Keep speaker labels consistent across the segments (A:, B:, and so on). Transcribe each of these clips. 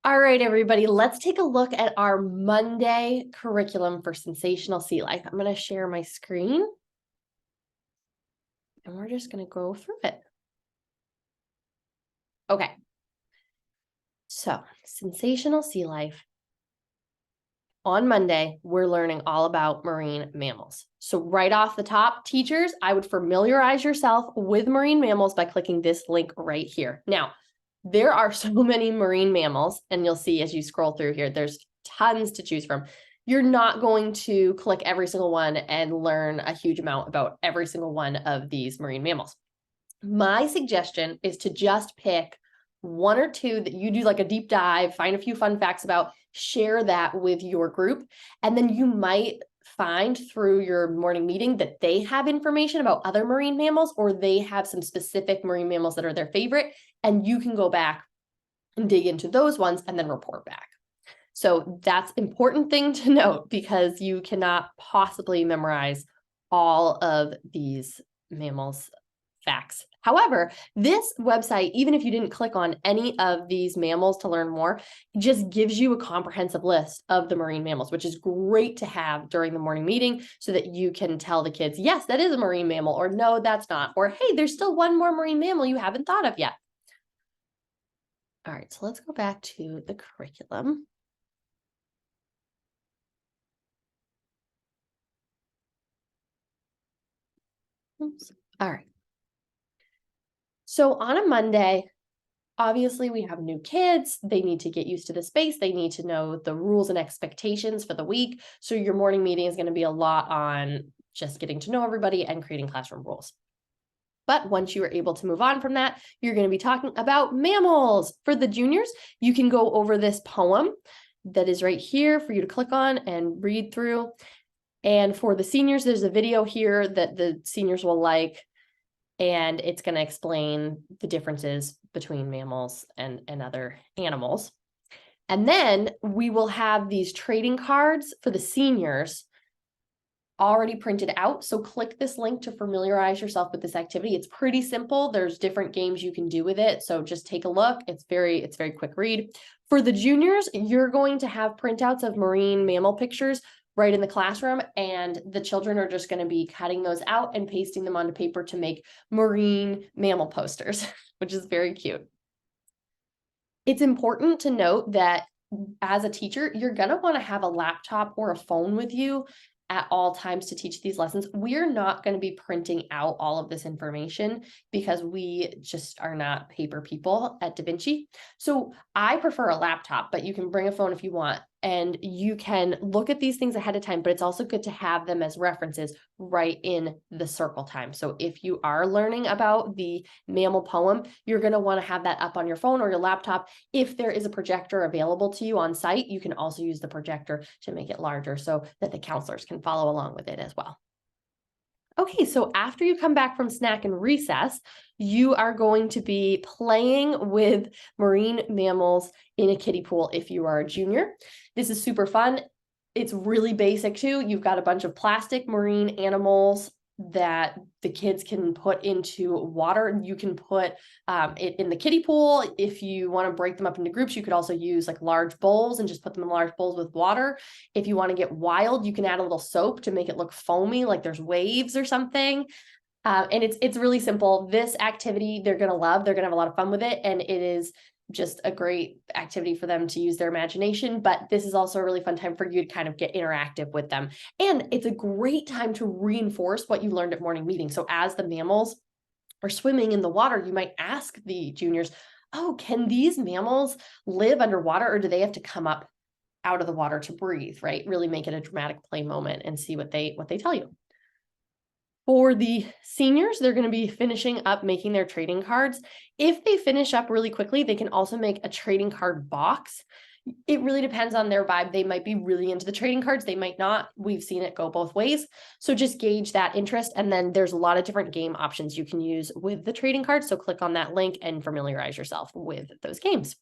A: All right, everybody, let's take a look at our Monday curriculum for Sensational Sea Life. I'm going to share my screen and we're just going to go through it. Okay. So, Sensational Sea Life. On Monday, we're learning all about marine mammals. So right off the top, teachers, I would familiarize yourself with marine mammals by clicking this link right here. Now, there are so many marine mammals, and you'll see as you scroll through here, there's tons to choose from. You're not going to click every single one and learn a huge amount about every single one of these marine mammals. My suggestion is to just pick one or two that you do like a deep dive, find a few fun facts about, share that with your group, and then you might find through your morning meeting that they have information about other marine mammals, or they have some specific marine mammals that are their favorite, and you can go back and dig into those ones and then report back. So that's an important thing to note because you cannot possibly memorize all of these mammals facts. However, this website, even if you didn't click on any of these mammals to learn more, just gives you a comprehensive list of the marine mammals, which is great to have during the morning meeting so that you can tell the kids, yes, that is a marine mammal, or no, that's not, or hey, there's still one more marine mammal you haven't thought of yet. All right, so let's go back to the curriculum. Oops. All right. So on a Monday, obviously we have new kids. They need to get used to the space. They need to know the rules and expectations for the week. So your morning meeting is going to be a lot on just getting to know everybody and creating classroom rules. But once you are able to move on from that, you're going to be talking about mammals. For the juniors, you can go over this poem that is right here for you to click on and read through. And for the seniors, there's a video here that the seniors will like, and it's going to explain the differences between mammals and other animals. And then we will have these trading cards for the seniors already printed out. So click this link to familiarize yourself with this activity. It's pretty simple. There's different games you can do with it. So just take a look. It's very quick read. For the juniors, you're going to have printouts of marine mammal pictures right in the classroom, and the children are just going to be cutting those out and pasting them onto paper to make marine mammal posters, which is very cute. It's important to note that as a teacher, you're going to want to have a laptop or a phone with you at all times to teach these lessons. We're not going to be printing out all of this information because we just are not paper people at Da Vinci. So I prefer a laptop, but you can bring a phone if you want, and you can look at these things ahead of time, but it's also good to have them as references right in the circle time. So if you are learning about the mammal poem, you're going to want to have that up on your phone or your laptop. If there is a projector available to you on site, you can also use the projector to make it larger so that the counselors can follow along with it as well. Okay, so after you come back from snack and recess, you are going to be playing with marine mammals in a kiddie pool if you are a junior. This is super fun. It's really basic too. You've got a bunch of plastic marine animals that the kids can put into water. You can put it in the kiddie pool. If you want to break them up into groups, you could also use like large bowls and just put them in large bowls with water. If you want to get wild, you can add a little soap to make it look foamy, like there's waves or something. And it's really simple. This activity they're going to love. They're going to have a lot of fun with it. And it is just a great activity for them to use their imagination. But this is also a really fun time for you to kind of get interactive with them. And it's a great time to reinforce what you learned at morning meeting. So as the mammals are swimming in the water, you might ask the juniors, oh, can these mammals live underwater, or do they have to come up out of the water to breathe, right? Really make it a dramatic play moment and see what they tell you. For the seniors, they're going to be finishing up making their trading cards. If they finish up really quickly, they can also make a trading card box. It really depends on their vibe. They might be really into the trading cards. They might not. We've seen it go both ways. So just gauge that interest. And then there's a lot of different game options you can use with the trading cards. So click on that link and familiarize yourself with those games.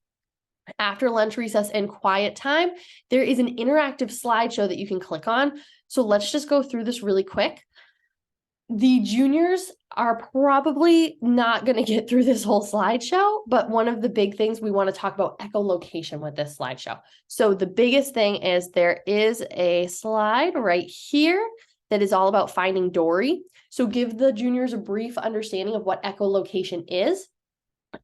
A: After lunch, recess, and quiet time, there is an interactive slideshow that you can click on. So let's just go through this really quick. The juniors are probably not going to get through this whole slideshow, but one of the big things we want to talk about echolocation with this slideshow. So the biggest thing is there is a slide right here that is all about finding Dory. So give the juniors a brief understanding of what echolocation is.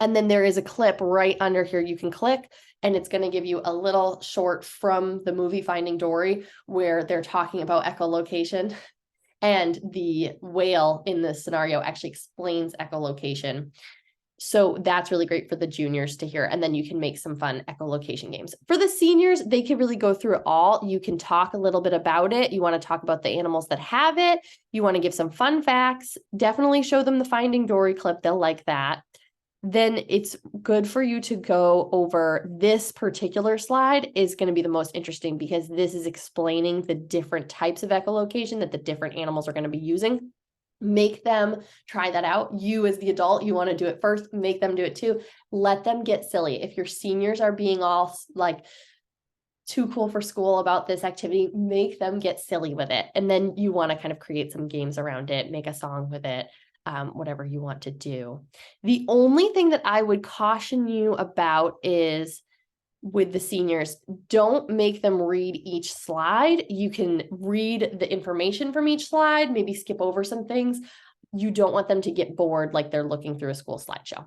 A: And then there is a clip right under here you can click, and it's going to give you a little short from the movie Finding Dory where they're talking about echolocation. And the whale in this scenario actually explains echolocation. So that's really great for the juniors to hear. And then you can make some fun echolocation games. For the seniors, they can really go through it all. You can talk a little bit about it. You want to talk about the animals that have it. You want to give some fun facts. Definitely show them the Finding Dory clip. They'll like that. Then it's good for you to go over this particular slide is going to be the most interesting because this is explaining the different types of echolocation that the different animals are going to be using. Make them try that out. You as the adult, you want to do it first, make them do it too. Let them get silly. If your seniors are being all like too cool for school about this activity, make them get silly with it. And then you want to kind of create some games around it, make a song with it. Whatever you want to do. The only thing that I would caution you about is with the seniors, don't make them read each slide. You can read the information from each slide, maybe skip over some things. You don't want them to get bored like they're looking through a school slideshow.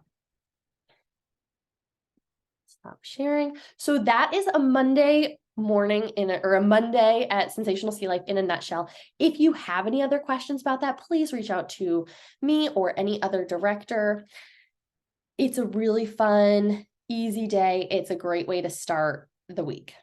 A: Stop sharing. So that is a Monday morning or a Monday at Sensational Sea Life in a nutshell. If you have any other questions about that, please reach out to me or any other director. It's a really fun, easy day. It's a great way to start the week.